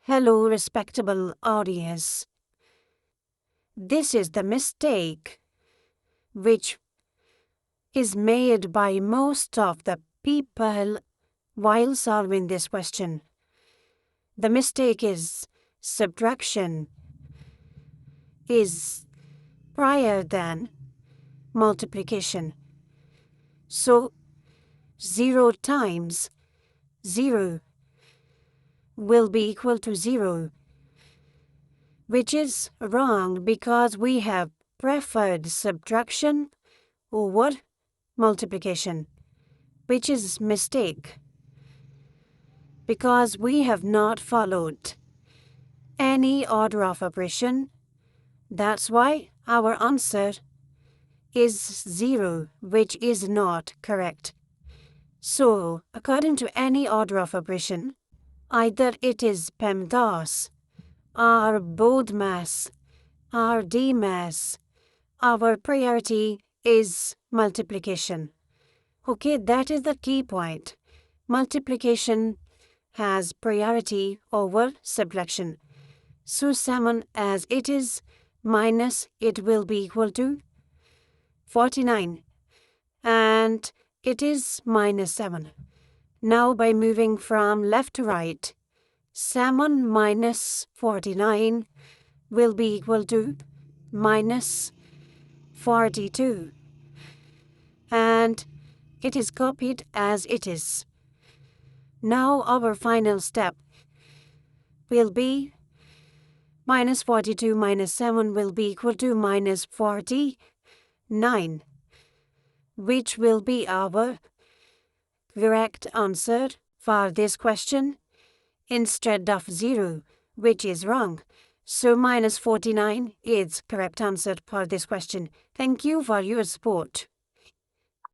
Hello, respectable audience. This is the mistake which is made by most of the people while solving this question. The mistake is subtraction is prior than multiplication. So 0 times 0 will be equal to 0, which is wrong because we have preferred subtraction over multiplication, which is mistake because we have not followed any order of operation. That's why our answer is 0, which is not correct. So, according to any order of operation, either it is PEMDAS, or BODMAS, or DMAS, our priority is multiplication. Okay, that is the key point. Multiplication has priority over subtraction. So 7 as it is minus it will be equal to 49 and it is minus 7. Now by moving from left to right, 7 minus 49 will be equal to minus 42. And it is copied as it is. Now our final step will be minus 42 minus 7 will be equal to minus 49, which will be our correct answer for this question instead of 0, which is wrong. So minus 49 is correct answer for this question. Thank you for your support.